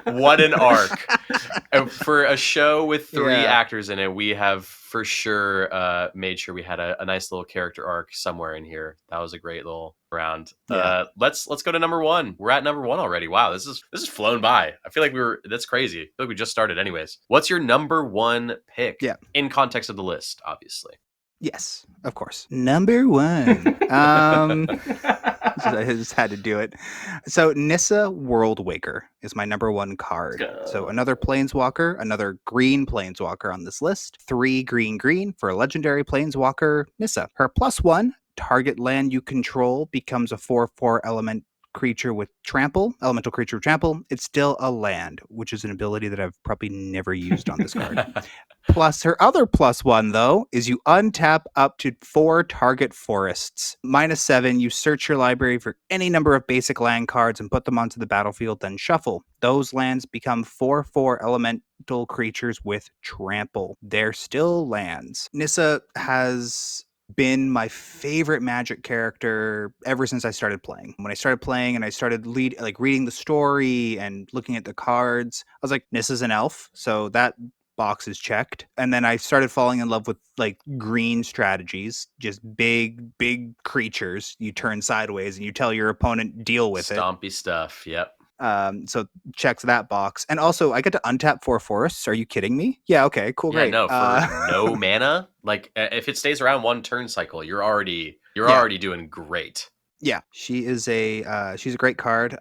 What an arc. For a show with 3 actors in it, we have for sure made sure we had a nice little character arc somewhere in here. That was a great little round. Let's go to number 1. We're at number 1 already. Wow, this is flown by. I feel like that's crazy. I feel like we just started anyways. What's your number 1 pick? Yeah. In context of the list, obviously. Yes, of course. Number 1. I just had to do it. So Nissa Worldwaker is my number 1 card. So another Planeswalker, another green Planeswalker on this list. 3 green for a legendary Planeswalker, Nissa. Her +1, target land you control becomes a 4/4 elemental creature with trample. It's still a land, which is an ability that I've probably never used on this card. Plus, her other +1, though, is you untap up to 4 target forests. -7, you search your library for any number of basic land cards and put them onto the battlefield, then shuffle. Those lands become 4/4 elemental creatures with trample. They're still lands. Nissa has been my favorite Magic character ever since I started playing. When I started playing and I started reading the story and looking at the cards, I was like, Nissa's an elf, so that box is checked. And then I started falling in love with like green strategies, just big creatures. You turn sideways and you tell your opponent deal with Stompy stuff. Yep. So checks that box. And also, I get to untap 4 forests. Are you kidding me? Yeah, okay, cool, Yeah, great. no, for no mana, like if it stays around one turn cycle, you're already Yeah. doing great. Yeah, she's a great card.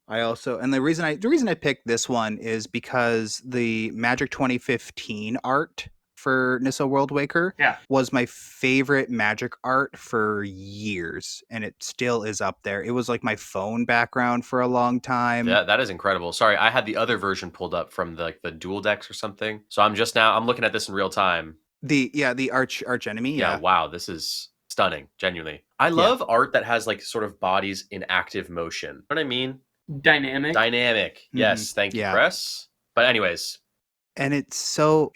I also, and the reason I picked this one is because the Magic 2015 art for Nissa Worldwaker Yeah. was my favorite Magic art for years, and it still is up there. It was like my phone background for a long time. That is incredible. Sorry, I had the other version pulled up from the dual decks or something. So I'm looking at this in real time. The arch enemy. Yeah, Yeah, wow, this is stunning, genuinely. I Yeah. love art that has like sort of bodies in active motion. You know what I mean? Dynamic. Dynamic. Yes, thank you, Yeah. press. But anyways, And it's so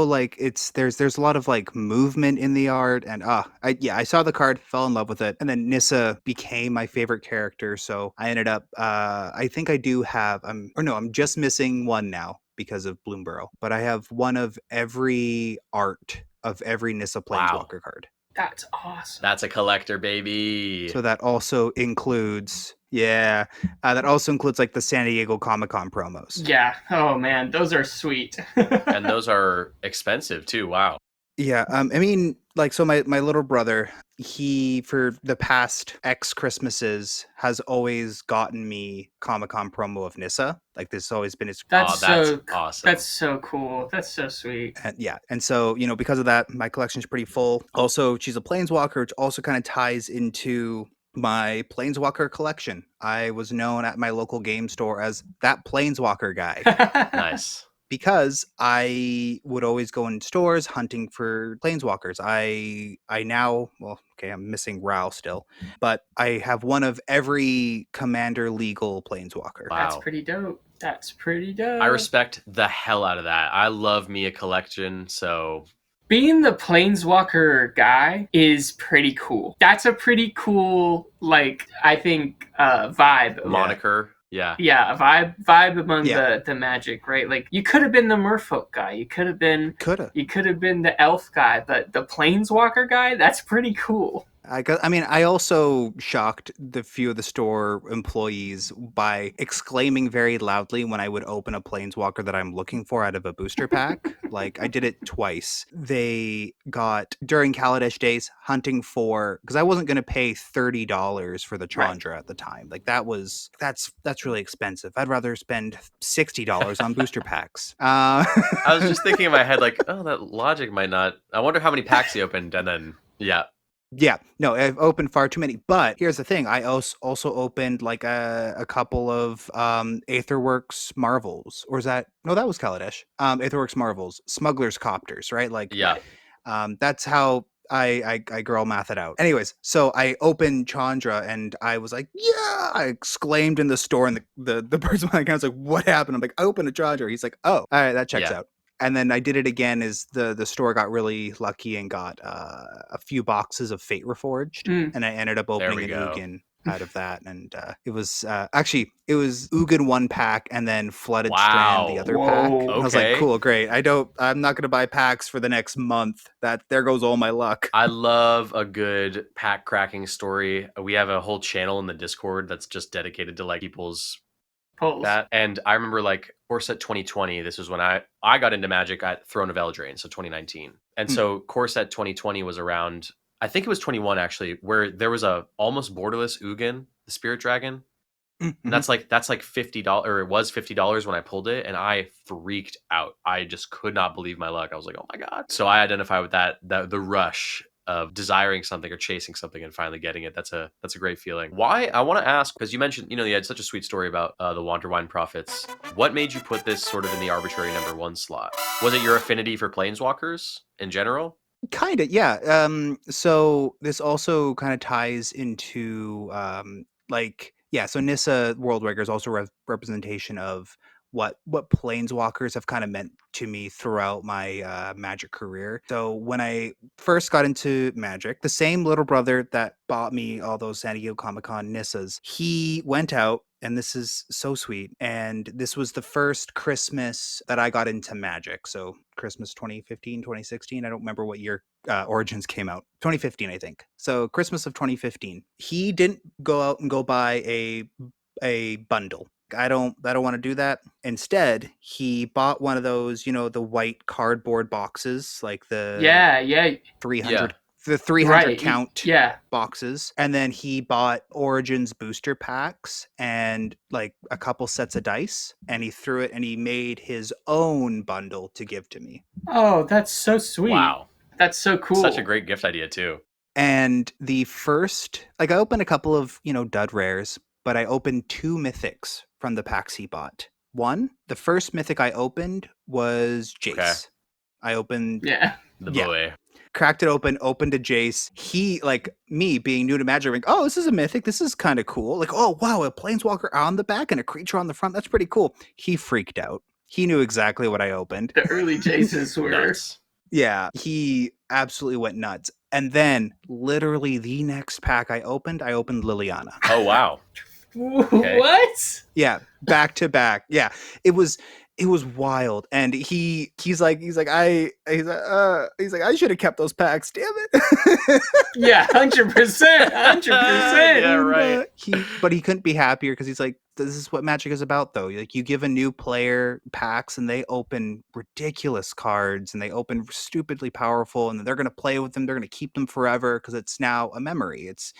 like there's a lot of like movement in the art, and I saw the card, fell in love with it, and then Nissa became my favorite character. So I ended up I think I do have I'm just missing one now because of Bloomborough, but I have one of every art of every Nissa wow. Planeswalker card. That's awesome. That's a collector, baby. So that also includes that also includes like the San Diego Comic-Con promos. Yeah. Oh man, those are sweet. And those are expensive too. Wow. Yeah, I mean, like, so my little brother, he for the past X Christmases has always gotten me Comic-Con promo of Nissa. Like, this has always been his. That's That's so awesome. That's so cool. That's so sweet. And yeah, and so because of that, my collection's pretty full. Also, she's a Planeswalker, which also kind of ties into my Planeswalker collection. I was known at my local game store as that Planeswalker guy. Nice. Because I would always go in stores hunting for planeswalkers. I now, well, okay, I'm missing Rao still, but I have one of every commander legal planeswalker. Wow. That's pretty dope. That's pretty dope. I respect the hell out of that. I love me a collection, so Being the Planeswalker guy is pretty cool. That's a pretty cool, like, I think, vibe. moniker. Yeah. Yeah, a vibe among Yeah. the magic, right? Like, you could have been the merfolk guy. You could have been Coulda. the elf guy, but the Planeswalker guy, that's pretty cool. I also shocked the few of the store employees by exclaiming very loudly when I would open a planeswalker that I'm looking for out of a booster pack. Like, I did it twice. They got, during Kaladesh days, hunting for, because I wasn't going to pay $30 for the Chandra at the time. Like, that's really expensive. I'd rather spend $60 on booster packs. I was just thinking in my head, like, oh, that logic might not. I wonder how many packs he opened, and then yeah. Yeah, no, I've opened far too many. But here's the thing: I also opened like a couple of Aetherworks Marvels, or is that no? That was Kaladesh. Aetherworks Marvels, Smuggler's Copters, right? Like, Yeah. that's how I girl math it out. Anyways, so I opened Chandra and I was like, yeah! I exclaimed in the store, and the person behind the counter was like, what happened? I'm like, I opened a Chandra. He's like, oh, all right, that checks Yeah. out. And then I did it again as the store got really lucky and got a few boxes of Fate Reforged, and I ended up opening an go. Ugin out of that, and it was actually it was Ugin one pack and then Flooded Strand the Wow. other Whoa. pack. And I was like, Okay. cool, great. I'm not gonna buy packs for the next month. There goes all my luck. I love a good pack cracking story. We have a whole channel in the Discord that's just dedicated to like people's Pulls. that. And I remember like Core Set 2020. This was when I got into Magic at Throne of Eldraine, so 2019. And so Core Set 2020 was around. I think it was 21 actually, where there was a almost borderless Ugin, the Spirit Dragon. And that's like $50, or it was $50 when I pulled it, and I freaked out. I just could not believe my luck. I was like, oh my god. So I identify with that the rush of desiring something or chasing something and finally getting it. That's a great feeling. Why? I want to ask, because you mentioned, you had such a sweet story about the Wanderwine Prophets. What made you put this sort of in the arbitrary number 1 slot? Was it your affinity for planeswalkers in general? Kind of, yeah. So this also kind of ties into so Nissa Worldwaker is also representation of what planeswalkers have kind of meant to me throughout my Magic career. So when I first got into Magic, the same little brother that bought me all those San Diego Comic-Con Nissas, he went out, and this is so sweet, and this was the first Christmas that I got into Magic. So Christmas 2015, 2016, I don't remember what year Origins came out. 2015, I think. So Christmas of 2015. He didn't go out and go buy a bundle. I don't want to do that. Instead, he bought one of those, the white cardboard boxes, like the Yeah. 300 Yeah. the 300 Right. count Yeah. boxes. And then he bought Origins booster packs and like a couple sets of dice, and he threw it and he made his own bundle to give to me. Oh, that's so sweet. Wow. That's so Such a cool. great gift idea too. And the first, like I opened a couple of, dud rares, but I opened 2 mythics from the packs he bought. The first mythic I opened was Okay. Jace. I opened, Yeah. The Yeah. boy. cracked it opened a Jace. He, like me being new to Magic, like, oh, this is a mythic. This is kind of cool. Like, oh, wow, a planeswalker on the back and a creature on the front. That's pretty cool. He freaked out. He knew exactly what I opened. The early Jaces were. Nuts. Yeah, he absolutely went nuts. And then, literally, the next pack I opened Liliana. Oh wow. Okay. What? Yeah, back to back. Yeah, it was wild. And he's like I should have kept those packs. Damn it. Yeah, 100%. 100%. Yeah, right. But he couldn't be happier because he's like, this is what Magic is about, though. Like, you give a new player packs and they open ridiculous cards and they open stupidly powerful, and they're going to play with them. They're going to keep them forever because it's now a memory. It's,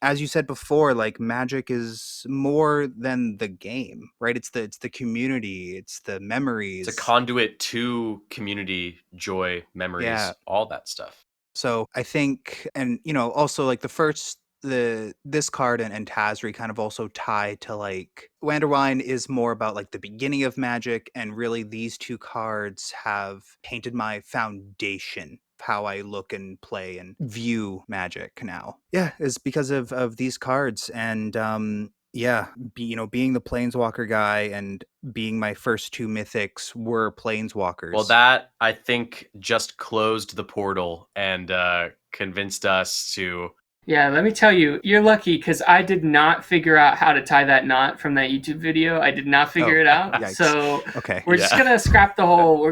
as you said before, like, Magic is more than the game, right? It's the community. It's the memories. It's a conduit to community, joy, memories, Yeah. all that stuff. So I think, and also like this card and Tazri kind of also tie to like Wanderwine is more about like the beginning of Magic, and really these 2 cards have painted my foundation, how I look and play and view Magic now. Yeah, is because of these cards. And being the Planeswalker guy and being my first 2 mythics were Planeswalkers. Well, that I think just closed the portal and convinced us to. Yeah, let me tell you, you're lucky because I did not figure out how to tie that knot from that YouTube video. I did not figure it out. Yikes. So Okay. we're just gonna scrap the whole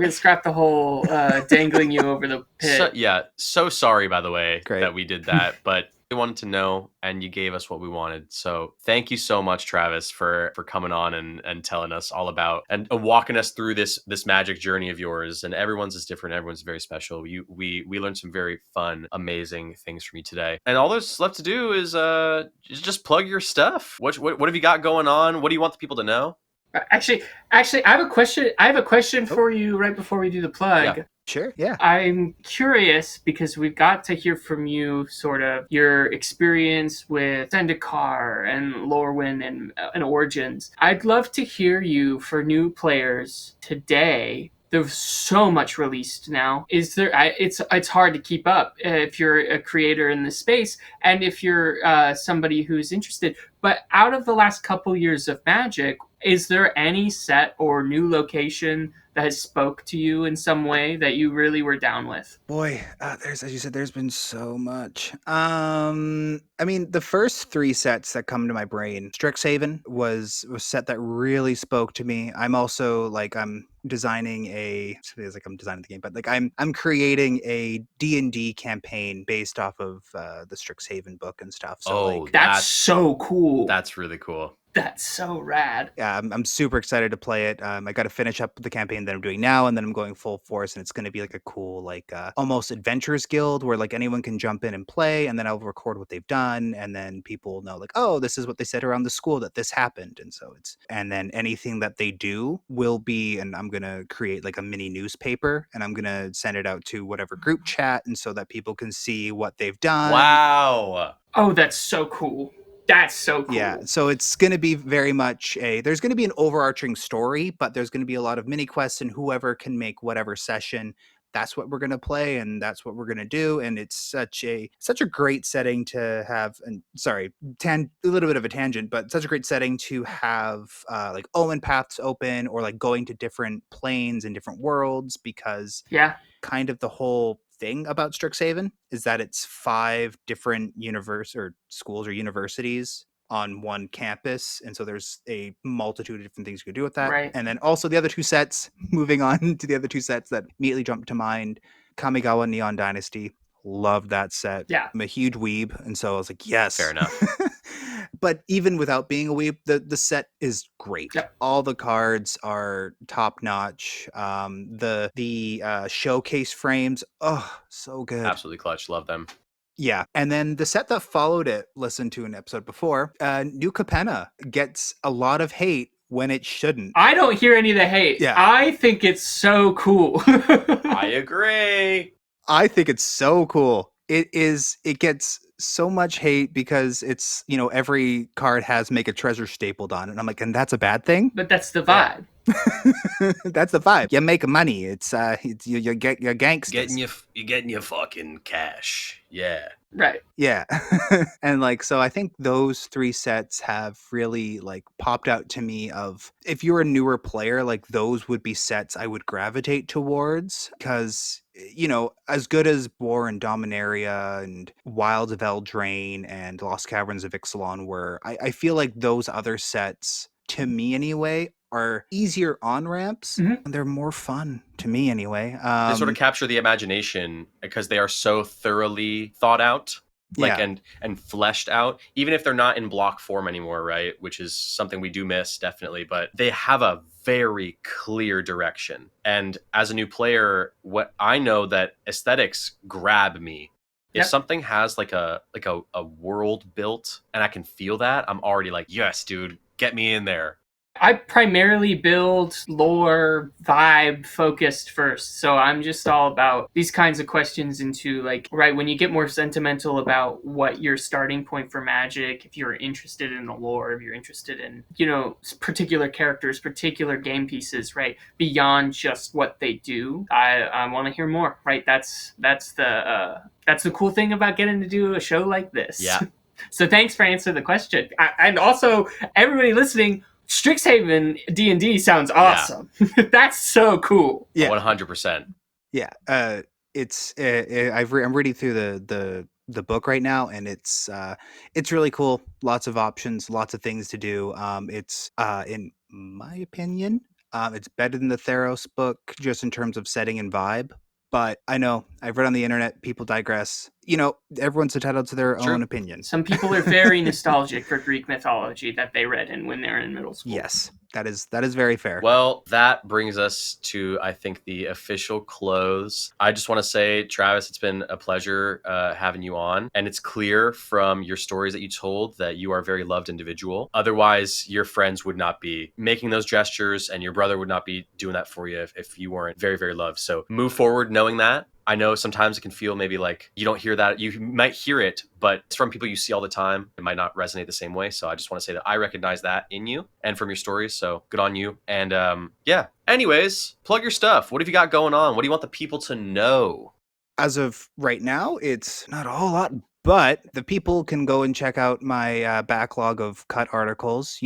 dangling you over the pit. So sorry, by the way, Great. that we did that, but we wanted to know, and you gave us what we wanted. So thank you so much, Travis, for coming on and telling us all about and walking us through this Magic journey of yours. And everyone's is different. Everyone's very special. We learned some very fun, amazing things from you today. And all there's left to do is just plug your stuff. What have you got going on? What do you want the people to know? Actually, I have a question. I have a question for you right before we do the plug. Yeah. Sure, yeah. I'm curious because we've got to hear from you sort of your experience with Zendikar and Lorwyn and Origins. I'd love to hear you for new players today. There's so much released now. Is there? It's hard to keep up if you're a creator in this space and if you're somebody who's interested. But out of the last couple years of Magic, is there any set or new location that has spoke to you in some way that you really were down with? Boy, as you said, there's been so much. I mean, the first 3 sets that come to my brain, Strixhaven was a set that really spoke to me. I'm also like, I'm designing I'm designing the game, but like I'm creating a D&D campaign based off of the Strixhaven book and stuff. So that's so cool. That's really cool. That's so rad. Yeah, I'm super excited to play it. I got to finish up the campaign that I'm doing now, and then I'm going full force, and it's going to be like a cool, like almost Adventurers Guild where like anyone can jump in and play, and then I'll record what they've done, and then people will know like, oh, this is what they said around the school that this happened, and then anything that they do will be, and I'm gonna create like a mini newspaper, and I'm gonna send it out to whatever group chat, and so that people can see what they've done. Wow. Oh, that's so cool. That's so cool. Yeah, so it's going to be very much there's going to be an overarching story, but there's going to be a lot of mini quests, and whoever can make whatever session, that's what we're going to play, and that's what we're going to do. And it's such a great setting to have, and sorry, a little bit of a tangent, but such a great setting to have like Omen paths open, or like going to different planes and different worlds, because kind of the whole thing about Strixhaven is that it's 5 different schools or universities on one campus, and so there's a multitude of different things you can do with that. Right. And then also the other 2 sets, moving on to the other 2 sets that immediately jumped to mind, Kamigawa Neon Dynasty. Loved that set. Yeah. I'm a huge weeb, and so I was like, yes. Fair enough. But even without being a weeb, the set is great. Yep. All the cards are top notch. The showcase frames, oh, so good. Absolutely clutch. Love them. Yeah, and then the set that followed it, listened to an episode before, New Capenna gets a lot of hate when it shouldn't. I don't hear any of the hate. Yeah. I think it's so cool. I agree. I think it's so cool. It gets so much hate because it's, every card has make a treasure stapled on it. And I'm like, and that's a bad thing? But that's the vibe. That's the vibe. You make money. It's you get your gangsters. You're getting your fucking cash. Yeah. Right. Yeah. And so I think those 3 sets have really popped out to me of, if you're a newer player, those would be sets I would gravitate towards, because as good as War and Dominaria and Wilds of Eldraine and Lost Caverns of Ixalan were, I feel like those other sets, to me anyway, are easier on ramps. Mhm. And they're more fun to me anyway. They sort of capture the imagination because they are so thoroughly thought out, Yeah. and fleshed out, even if they're not in block form anymore, right? Which is something we do miss, definitely, but they have a very clear direction. And as a new player, what I know that aesthetics grab me. If Yep. something has a world built and I can feel that, I'm already like, yes, dude, get me in there. I primarily build lore vibe focused first. So I'm just all about these kinds of questions into right, when you get more sentimental about what your starting point for Magic, if you're interested in the lore, if you're interested in, particular characters, particular game pieces, right? Beyond just what they do. I want to hear more, right? That's the cool thing about getting to do a show like this. Yeah. So thanks for answering the question. And also everybody listening, Strixhaven D&D sounds awesome. Yeah. That's so cool. Yeah, 100%. Yeah, it's I'm reading through the book right now, and it's really cool. Lots of options, lots of things to do. It's in my opinion, it's better than the Theros book just in terms of setting and vibe. But I know I've read on the internet, people digress. Everyone's entitled to their own opinion. Some people are very nostalgic for Greek mythology that they read in when they're in middle school. Yes, that is very fair. Well, that brings us to, I think, the official close. I just want to say, Travis, it's been a pleasure having you on. And it's clear from your stories that you told that you are a very loved individual. Otherwise, your friends would not be making those gestures, and your brother would not be doing that for you if you weren't very, very loved. So move forward knowing that. I know sometimes it can feel maybe like you don't hear that. You might hear it, but it's from people you see all the time. It might not resonate the same way. So I just want to say that I recognize that in you and from your stories. So good on you. And yeah. Anyways, plug your stuff. What have you got going on? What do you want the people to know? As of right now, it's not a whole lot, but the people can go and check out my backlog of cut articles.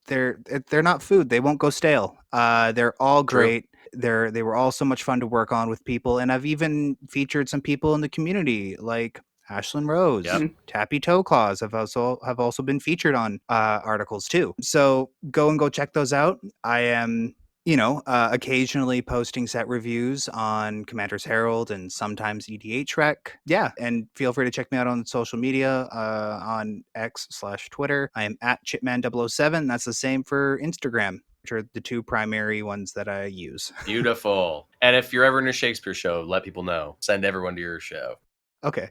They're not food. They won't go stale. They're all great. They were all so much fun to work on with people, and I've even featured some people in the community like Ashlyn Rose, Tappy Toe Claws have also been featured on articles too. So go check those out. I am occasionally posting set reviews on Commander's Herald and sometimes EDH Rec. Yeah, and feel free to check me out on social media on X/Twitter. I am at Chipman007. That's the same for Instagram, which are the 2 primary ones that I use. Beautiful. And if you're ever in a Shakespeare show, let people know. Send everyone to your show. Okay.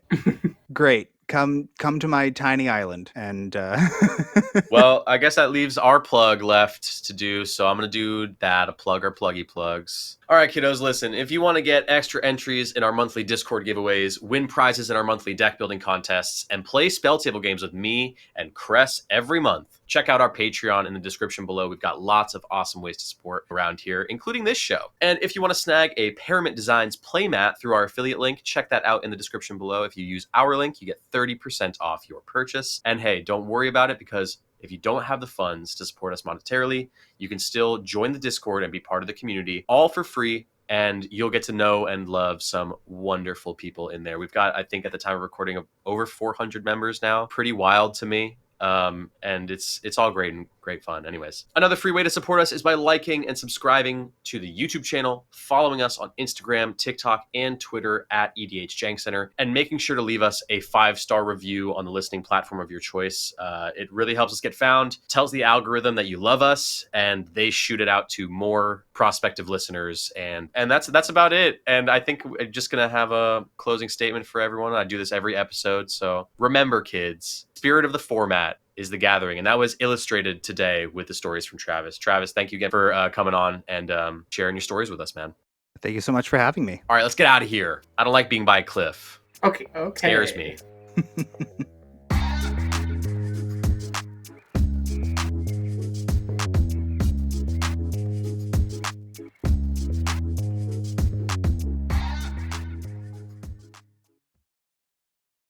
Great. Come to my tiny island and Well, I guess that leaves our plug left to do, so I'm going to do that, a plug or pluggy plugs. All right, kiddos, listen, if you want to get extra entries in our monthly Discord giveaways, win prizes in our monthly deck building contests, and play spell table games with me and Cress every month, check out our Patreon in the description below. We've got lots of awesome ways to support around here, including this show. And if you want to snag a Paramount Designs playmat through our affiliate link, check that out in the description below. If you use our link, you get 30% off your purchase. And hey, don't worry about it, because if you don't have the funds to support us monetarily, you can still join the Discord and be part of the community, all for free. And you'll get to know and love some wonderful people in there. We've got, I think at the time of recording, over 400 members now. Pretty wild to me. And it's all great and great fun. Anyways, another free way to support us is by liking and subscribing to the YouTube channel, following us on Instagram, TikTok, and Twitter at EDH Jank Center, and making sure to leave us a 5-star review on the listening platform of your choice. It really helps us get found, tells the algorithm that you love us, and they shoot it out to more prospective listeners. And that's about it. And I think we're just gonna have a closing statement for everyone. I do this every episode, so remember, kids, spirit of the format is the gathering, and that was illustrated today with the stories from Travis. Travis, thank you again for coming on and sharing your stories with us, man. Thank you so much for having me. All right, let's get out of here. I don't like being by a cliff. Okay. It scares me.